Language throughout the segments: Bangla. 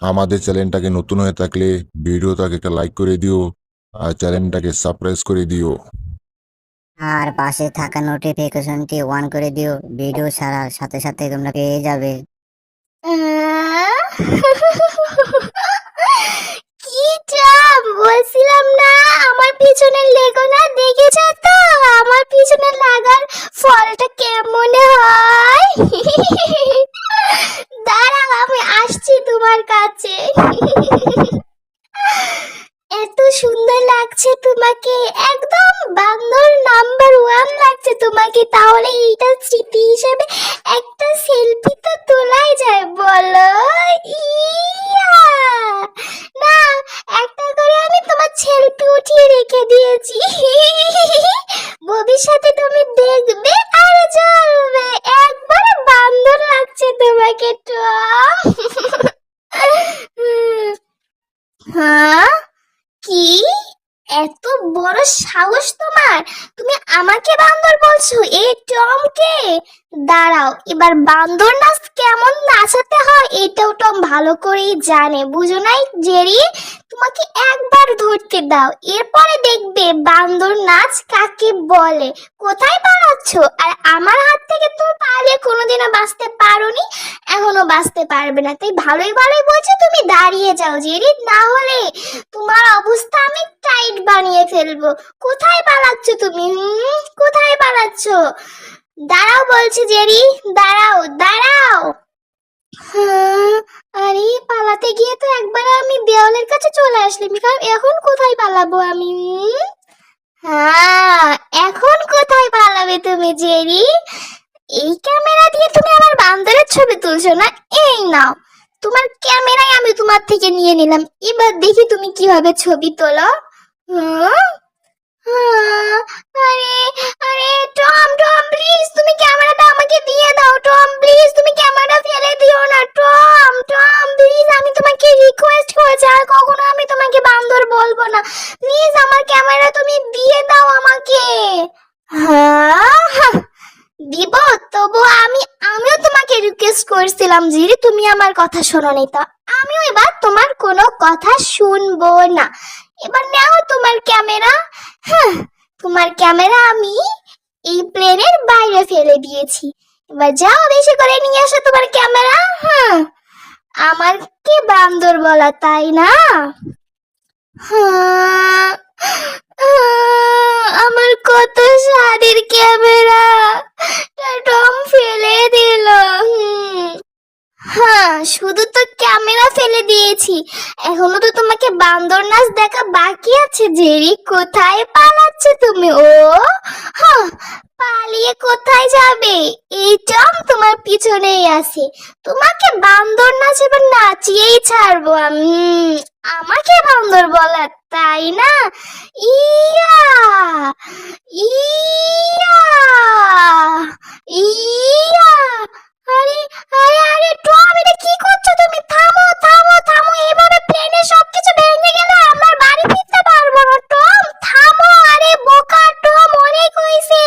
আমাদের চ্যানেলটাকে নতুন হয়ে থাকলে ভিডিওটাকে একটা লাইক করে দিও আর চ্যানেলটাকে সাবস্ক্রাইব করে দিও। আর পাশে থাকা নোটিফিকেশনটি অন করে দিও, ভিডিও ছাড়ার সাথে সাথে তোমরা পেয়ে যাবে। কি চাপ বলছিলাম না আমার পিছনে লেগো না, দেখেছো তো আমার পিছনে লাগার ফলটা কেমন হয়। দাঁড়াও আমি আসছি তোমার কাছে। এত সুন্দর লাগছে তোমাকে, একদম বান্দর নাম্বার ওয়ান লাগছে তোমাকে। তাহলে এইটা স্মৃতি হিসেবে একটা সেলফি তো তোলাই যায় বলো। ইয়া না, একটা করে আমি তোমার সেলফি উঠিয়ে রেখে দিয়েছি। ভবিষ্যতে তুমি দেখবে আর জ্বলবে, একবারে বান্দর লাগছে তোমাকে টম। হ্যাঁ, কি এত বড় সাহস তোমার, তুমি আমাকে বান্দর বলছো এই টমকে? দাঁড়াও, এবার বান্দর নাচ কেমন নাচাতে হয় এটাও টম ভালো করেই জানে, বুঝো নাই জেরি? তোমাকে একবার ধরতে দাও, এরপরে দেখবে বান্দর নাচ কাকে বলে। কোথায় পালাচ্ছ? আর আমার হাত থেকে তুমি পালিয়ে কোনোদিনও বাঁচতে পারোনি, এখনো বাঁচতে পারবে না। তাই ভালোই ভালোই বলছো তুমি দাঁড়িয়ে যাও জেরি, না হলে তোমার অবস্থা আমি টাইট বানিয়ে ফেলবো। কোথায় পালাচ্ছ তুমি? কোথায় পালাচ্ছ? দাঁড়াও বলছি জেরি, দাঁড়াও দাঁড়াও। হ্যাঁ, আরে পালাতে গিয়ে তো একবার আমি দেওয়ালের কাছে চলে আসলাম, কারণ এখন কোথায় পালাবো আমি? হ্যাঁ, এখন কোথায় পালাবে তুমি জেরি? এই ক্যামেরা দিয়ে তুমি আমার বান্দরের ছবি তুলছো না? এই নাও তোমার ক্যামেরায় আমি তোমার থেকে নিয়ে নিলাম, এবার দেখি তুমি কিভাবে ছবি তোলো। হুম, হ্যাঁ, আরে আরে টম টম প্লিজ তুমি ক্যামেরাটা আমাকে দিয়ে দাও। টম প্লিজ তুমি ক্যামেরাটা ফেলে দিও না। টম টম প্লিজ আমি তোমাকে রিকোয়েস্ট করেছি, আর কখনো আমি তোমাকে বান্দর বলবো না। প্লিজ আমার ক্যামেরা তুমি দিয়ে দাও আমাকে। হ্যাঁ দিব, তবু আমিও তোমাকে রিকোয়েস্ট করছিলাম যে তুমি আমার কথা শোনো নি, তো আমিও এবার তোমার কোনো কথা শুনবো না। এবার নাও তোমার ক্যামেরা। হ্যাঁ, তোমার ক্যামেরা আমি এই প্লেনের বাইরে ফেলে দিয়েছি, এবার যাও বেশি করে নিয়ে আসো তোমার ক্যামেরা। হ্যাঁ, আমাকে বান্দর বলা তাই না? হ্যাঁ, আমার কত স্বাদের ক্যামেরা টম ফেলে দিল। হ্যাঁ, শুধু তো ক্যামেরা ফেলে দিয়েছি, এখনো তো তোমাকে বান্দর নাচ দেখা বাকি আছে জেরি। কোথায় পালাচ্ছ তুমি? ও হ্যাঁ, পালিয়ে কোথায় যাবে? এই টম তোমার পিছনেই আছে, তোমাকে বান্দর নাচ এবার নাচিয়েই ছাড়বো আমি। আমাকে বান্দর বলা তাই না? ইয়া ইয়া ইয়া আরে আরে আরে টম, এটা কি করছো তুমি? থামো থামো থামো, এইভাবে প্লেনে সবকিছু ভেঙে গেলে আমার বাড়ি ফিরতে পারবো না। টম থামো, আরে বোকা টম অনেক হয়েছে,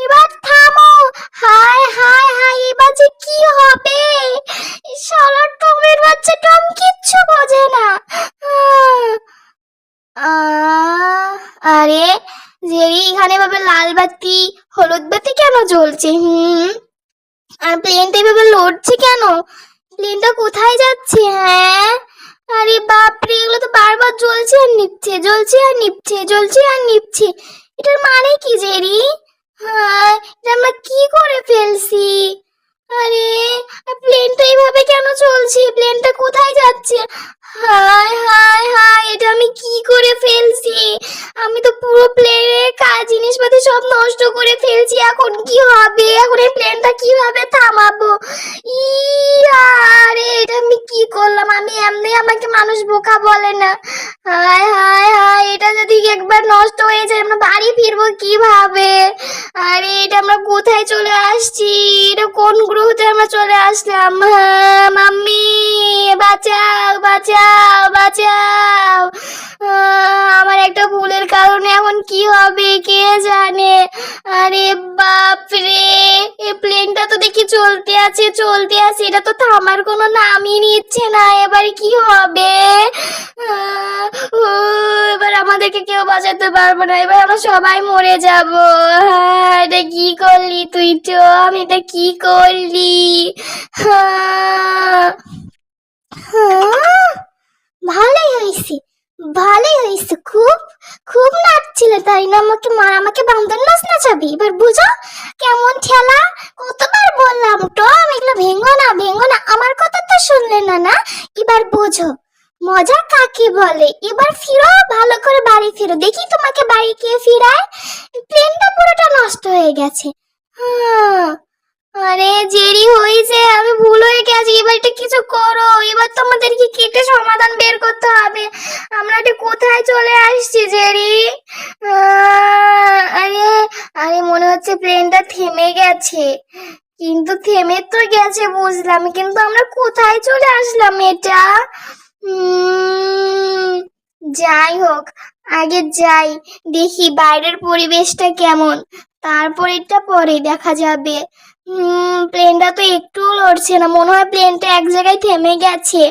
এবার থামো। হায় হায় হায়, এবার যে কি হবে? এই শালা টমের বাচ্চা টম কিচ্ছু বোঝে না। আরে জেরি, এখানে ভাবে লাল বাতি হলুদ বাতি কেন জ্বলছে? আর প্লেনটা এভাবে লড়ছে কেন? প্লেনটা কোথায় যাচ্ছে? হ্যাঁ, আরে বাপরে, এগুলো তো বারবার জ্বলছে আর নিভছে, জ্বলছে আর নিভছে, জ্বলছে আর নিভছে। এটার মানে কি জেরি? হ্যাঁ, এটা আমরা কি করে ফেলছি? আরে প্লেনটা এইভাবে কেন চলছে? প্লেনটা কোথায় যাচ্ছে? হায় হায় হায়, এটা আমি কি করে ফেলছি? আমি তো পুরো প্লেনের জিনিসপাতি সব নষ্ট করে ফেলছি, এখন কি হবে? এখন এই প্লেনটা কিভাবে থামাবো? আরে এটা আমি কি করলাম? আমি এমনি, আমাকে মানুষ বোকা বলে না। হায় হায় হায়, এটা যদি একবার নষ্ট হয়ে যায় আমরা বাড়ি ফিরবো কিভাবে? আরে এটা আমরা কোথায় চলে আসছি? এটা কোন গ্রহতে আমরা চলে আসলাম? হ্যাঁ, মাম্মি বাঁচাও বাঁচাও বাঁচাও। আমার একটা ভুলের কারণে এখন কি হবে কে জানে। আরে বাপরে, এই প্লেনটা তো দেখি চলতে আছে, এটা তো থামার কোনো নামই নিচ্ছে না। এবার কি হবে? আহ, ও, এবার আমাদেরকে কেউ বাঁচাতে পারবে না, এবার আমরা সবাই মরে যাব। এটা কি করলি তুই টম, এটা কি করলি? হ্যাঁ, হ্যাঁ, ভালোই হয়েছে, খুব খুব নাচছিলে তাই না? আমাকে বান্দর নাচ নাচাবি, এবার বুঝো কেমন ঠেলা। কতবার বললাম টম এগুলো ভেঙো না, আমার কথা তো শুনলে না। না, এবার বুঝো মজা কাকে বলে। এবার ফিরো, ভালো করে বাড়ি ফিরো, দেখি তোমাকে বাড়ি কে ফিরায়। প্লেনটা পুরোটা নষ্ট হয়ে গেছে। হ্যাঁ, আরে জেরি হয়েছে, আমি ভুল হয়ে গেছি, এবার এটা কিছু করো। এবার তোমাদেরকে কেটে সমাধান বের করতে হবে। আমরা এটা কোথায় চলে আসছি জেরি? আরে আরে মনে হচ্ছে প্লেনটা থেমে গেছে, কিন্তু থেমে তো গেছে বুঝলাম, কিন্তু আমরা কোথায় চলে আসলাম এটা? যাই হোক, আগে যাই, দেখি বাইরের পরিবেশটা কেমন, তারপর এটা পরে দেখা যাবে। প্লেনটা তো একটুও লড়ছে না, মনে হয় প্লেনটা এক জায়গায় থেমে গেছে।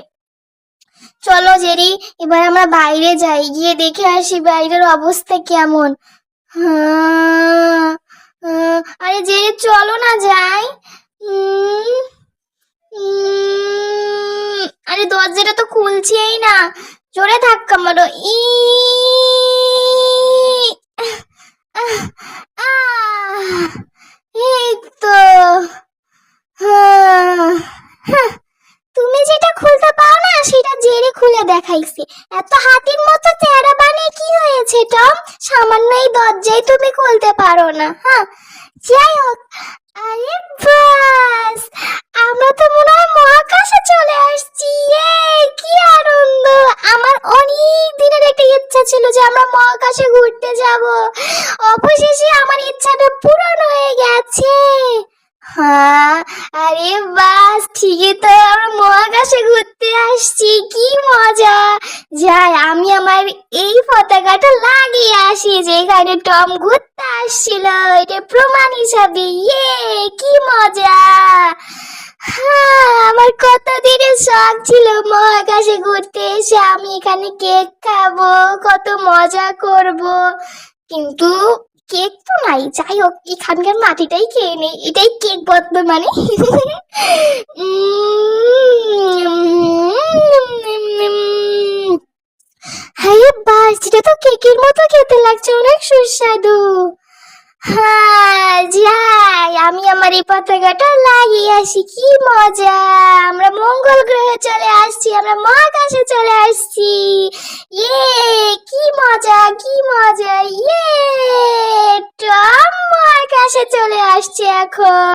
চলো জেরি, এবার আমরা বাইরে যাই, গিয়ে দেখে আসি বাইরের অবস্থা কেমন। হ্যাঁ, আরে জেরি চলো না যাই। উম, আরে দরজাটা তো খুলছেই না, জোরে ধাক্কা মারো। এই তো। তুমি যেটা খুলতে পারো না সেটা জেরে খুলে দেখাইছে। এত হাতির মতো চেহারা বানিয়ে কি হয়েছে টম? সামান্য এই দরজাই তুমি খুলতে পারো না? হ্যাঁ, যাই হোক, আরে বাস, আমরা তো মনে হয় মহাকাশে চলে আসছি। কি আনন্দ! আমার অনেক দিনের একটা ইচ্ছা ছিল যে আমরা মহাকাশে ঘুরতে যাব, অবশেষে আমার ইচ্ছাটা পূরণ হয়ে গেছে। হ্যাঁ, আরে বাস, ঠিকই তো, আমরা মহাকাশে ঘুরতে আসছি, কি মজা। যাই, আমি আমার এই পতাকাটা লাগিয়ে আসি যেখানে টম ঘুরতে আসছিল, এটা প্রমাণ হিসাবে। কি মজা! হ্যাঁ, আমার কত দিনের শখ ছিল মহাকাশে ঘুরতে এসে আমি এখানে কেক খাবো, কত মজা করব, কিন্তু কেক তো নাই। যাই হোক, এখানকার মাটিটাই খেয়ে নেই, এটাই কেক বর্তমানে। হ্যাঁ বাস, এটা তো কেকের মতো খেতে লাগছে, অনেক সুস্বাদু। হ্যাঁ, যাই, আমি আমার এই পতাকাটা লাগিয়ে আসি, কি মজা। আমরা মঙ্গল গ্রহে চলে আসছি, আমরা মহাকাশে চলে আসছি। কি মজা, কি মজা। টম মহাকাশে চলে আসছে এখন।